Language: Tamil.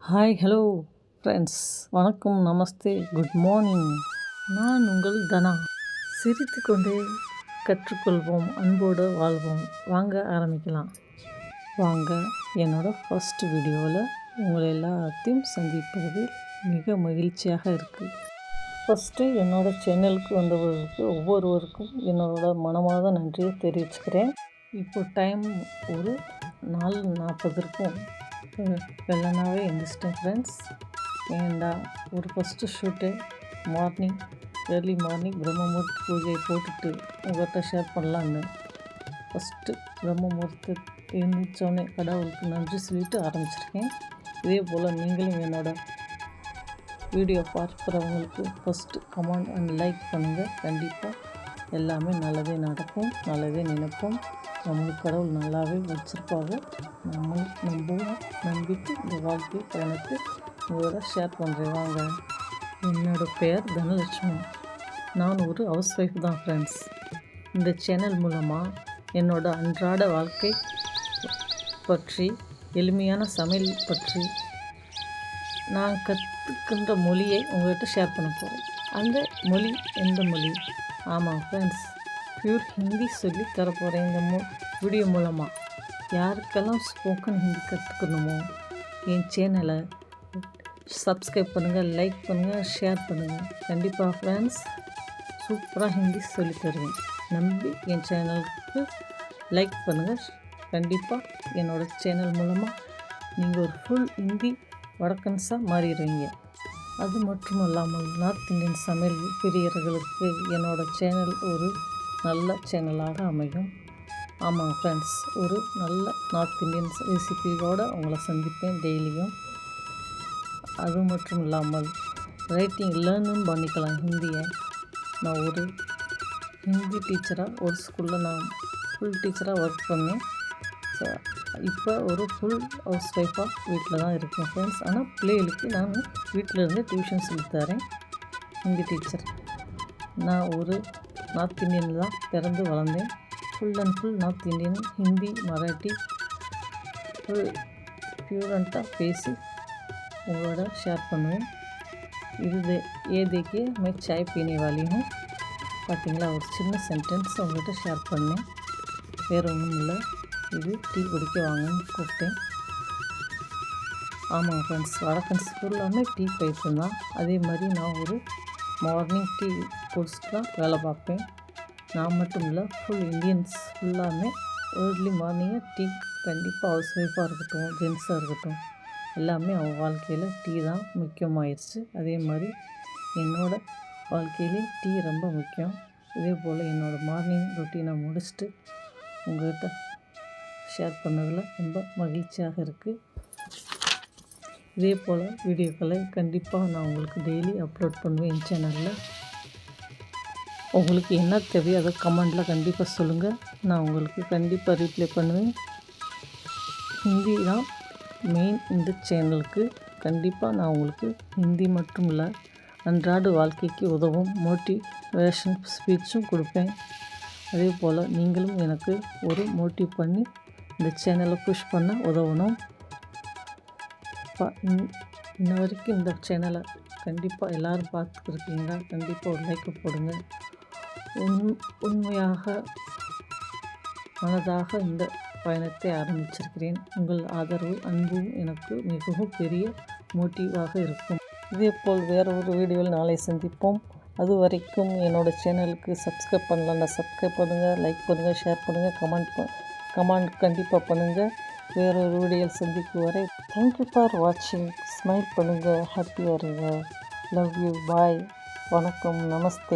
ஹாய் ஹலோ ஃப்ரெண்ட்ஸ், வணக்கம், நமஸ்தே, குட் மார்னிங். நான் உங்கள் தனா. சிரித்து கொண்டே கற்றுக்கொள்வோம், அன்போடு வாழ்வோம். வாங்க ஆரம்பிக்கலாம். வாங்க, என்னோடய ஃபஸ்ட் வீடியோவில் உங்களை எல்லாத்தையும் சந்திப்பதில் மிக மகிழ்ச்சியாக இருக்குது. ஃபஸ்ட்டு என்னோடய சேனலுக்கு வந்தவர்களுக்கு ஒவ்வொருவருக்கும் என்னோடய மனமார்ந்த நன்றியை தெரிவிச்சுக்கிறேன். இப்போ டைம் ஒரு 4:40 இருக்கும். வெள்ளனாவே எந்திரிச்சிட்டேன் ஃப்ரெண்ட்ஸ். ஏண்டா ஒரு ஃபஸ்ட்டு ஷூட்டு ஏர்லி மார்னிங் பிரம்ம முகூர்த்த பூஜையை போட்டுட்டு உங்கள்கிட்ட ஷேர் பண்ணலான்னு ஃபஸ்ட்டு பிரம்ம முகூர்த்த எழுந்திரிச்சோடனே கடவுளுக்கு நன்றி சொல்லிட்டு ஆரம்பிச்சிருக்கேன். இதே போல் நீங்களும் என்னோடய வீடியோ பார்க்குறவங்களுக்கு ஃபஸ்ட்டு கமெண்ட் அண்ட் லைக் பண்ணுங்கள். கண்டிப்பாக எல்லாமே நல்லதே நடக்கும், நல்லதே நினைப்போம். நம்மளுக்கு கடவுள் நல்லாவே வச்சுருப்பாங்க. நம்பிட்டு இந்த வாழ்க்கை பயணத்தை உங்களோட ஷேர் பண்ணுறேன். வாங்க. என்னோடய பெயர் தனலட்சுமி. நான் ஒரு ஹவுஸ் ஒய்ஃப் தான் ஃப்ரெண்ட்ஸ். இந்த சேனல் மூலமாக என்னோடய அன்றாட வாழ்க்கை பற்றி, எளிமையான சமையல் பற்றி நான் கற்றுக்கின்ற மொழியை உங்கள்கிட்ட ஷேர் பண்ண போகிறேன். அந்த மொழி எந்த மொழி? ஆமாம் ஃப்ரெண்ட்ஸ், பியூர் ஹிந்தி சொல்லி தரப்போகிறேன் இந்த வீடியோ மூலமாக. யாருக்கெல்லாம் ஸ்போக்கன் ஹிந்தி கற்றுக்கணுமோ என் சேனலை சப்ஸ்கிரைப் பண்ணுங்கள், லைக் பண்ணுங்கள், ஷேர் பண்ணுங்கள். கண்டிப்பாக ஃப்ரெண்ட்ஸ், சூப்பராக ஹிந்தி சொல்லி தருவேன். நம்பி என் சேனலுக்கு லைக் பண்ணுங்கள். கண்டிப்பாக என்னோடய சேனல் மூலமாக நீங்கள் ஒரு ஃபுல் ஹிந்தி வடக்கன்ஸாக மாறிடுவீங்க. அது மட்டும் இல்லாமல் நார்த் இந்தியன் சமையல் பிரியர்களுக்கு என்னோடய சேனல் ஒரு நல்ல சேனலாக அமையும். ஆமாங்க ஃப்ரெண்ட்ஸ், ஒரு நல்ல நார்த் இந்தியன் ரெசிபியோடு உங்களை சந்திப்பேன் டெய்லியும். அது மட்டும் இல்லாமல் ரைட்டிங் லேர்னும் பண்ணிக்கலாம் ஹிந்தியை. நான் ஒரு ஹிந்தி டீச்சராக ஒரு ஸ்கூலில் நான் ஃபுல் டீச்சராக ஒர்க் பண்ணேன். ஸோ இப்போ ஒரு ஃபுல் ஹவுஸ் ஒய்ஃபாக வீட்டில் தான் இருக்கேன் ஃப்ரெண்ட்ஸ். ஆனால் பிள்ளைகளுக்கு நான் வீட்டில் இருந்து டியூஷன் சொல்லித்தரேன், ஹிந்தி டீச்சர். நான் ஒரு நார்த் இந்தியனில் தான் பிறந்து வளர்ந்தேன். Full and full north Indian, Hindi, Marathi full ஃப்ளூயண்ட்டாக பேசி உங்களோட ஷேர் பண்ணுவேன். இது ஏதேக்கே மே சாய் பீனே வாலி ஹூம். பார்த்தீங்களா, ஒரு சின்ன சென்டென்ஸ் உங்கள்கிட்ட ஷேர் பண்ணேன். வேறு ஒன்றும் இல்லை, இது டீ குடிக்க வாங்கன்னு கூப்பிட்டேன். ஆமாம் ஃப்ரெண்ட்ஸ், வடக்கன்ஸ் ஃபுல்லாமே டீ பைத்தியம் தான். அதே மாதிரி நான் ஒரு மார்னிங் டீ குடிச்சிட்டு தான் வேலை பார்ப்பேன். நான் மட்டும் இல்லை, ஃபுல் இந்தியன்ஸ் ஃபுல்லாமே ஏர்லி மார்னிங்காக டீ கண்டிப்பாக ஹவுஸ் ஒய்ஃபாக இருக்கட்டும், ஜென்ஸாக இருக்கட்டும், எல்லாமே அவங்க வாழ்க்கையில் டீ தான் முக்கியமாகிடுச்சு. அதே மாதிரி என்னோடய வாழ்க்கையிலே டீ ரொம்ப முக்கியம். இதே போல் என்னோடய மார்னிங் ரொட்டீனை முடிச்சுட்டு உங்கள்கிட்ட ஷேர் பண்ணதில் ரொம்ப மகிழ்ச்சியாக இருக்குது. இதே போல் வீடியோக்களை கண்டிப்பாக நான் உங்களுக்கு டெய்லி அப்லோட் பண்ணுவேன் என் சேனலில். உங்களுக்கு என்ன தேவையோ அதை கமெண்டில் கண்டிப்பாக சொல்லுங்கள். நான் உங்களுக்கு கண்டிப்பாக ரீப்ளை பண்ணுவேன். ஹிந்தி தான் மெயின் இந்த சேனலுக்கு. கண்டிப்பாக நான் உங்களுக்கு ஹிந்தி மட்டும் இல்லை, அன்றாட வாழ்க்கைக்கு உதவும் மோட்டிவேஷன் ஸ்பீச்சும் கொடுப்பேன். அதே போல் நீங்களும் எனக்கு ஒரு மோட்டிவ் பண்ணி இந்த சேனலை புஷ் பண்ண உதவணும். இன்ன வரைக்கும் இந்த சேனலை கண்டிப்பாக எல்லோரும் பார்த்துருக்கீங்களா? கண்டிப்பாக ஒரு லைக்கை போடுங்க. உண்மையாக மனதாக இந்த பயணத்தை ஆரம்பிச்சிருக்கிறேன். உங்கள் ஆதரவு, அன்பும் எனக்கு மிகவும் பெரிய மோட்டிவாக இருக்கும். இதேபோல் வேறு ஒரு வீடியோவில் நாளை சந்திப்போம். அது வரைக்கும் என்னோடய சேனலுக்கு சப்ஸ்கிரைப் பண்ணலன்னா சப்ஸ்கிரைப் பண்ணுங்கள், லைக் பண்ணுங்கள், ஷேர் பண்ணுங்கள், கமெண்ட் கண்டிப்பாக பண்ணுங்கள். வேறொரு வீடியோவில் சந்திக்கும் வரை தேங்க்யூ ஃபார் வாட்சிங். ஸ்மைல் பண்ணுங்கள், ஹாப்பியாக இருங்க. லவ் யூ, பாய், வணக்கம், நமஸ்தே.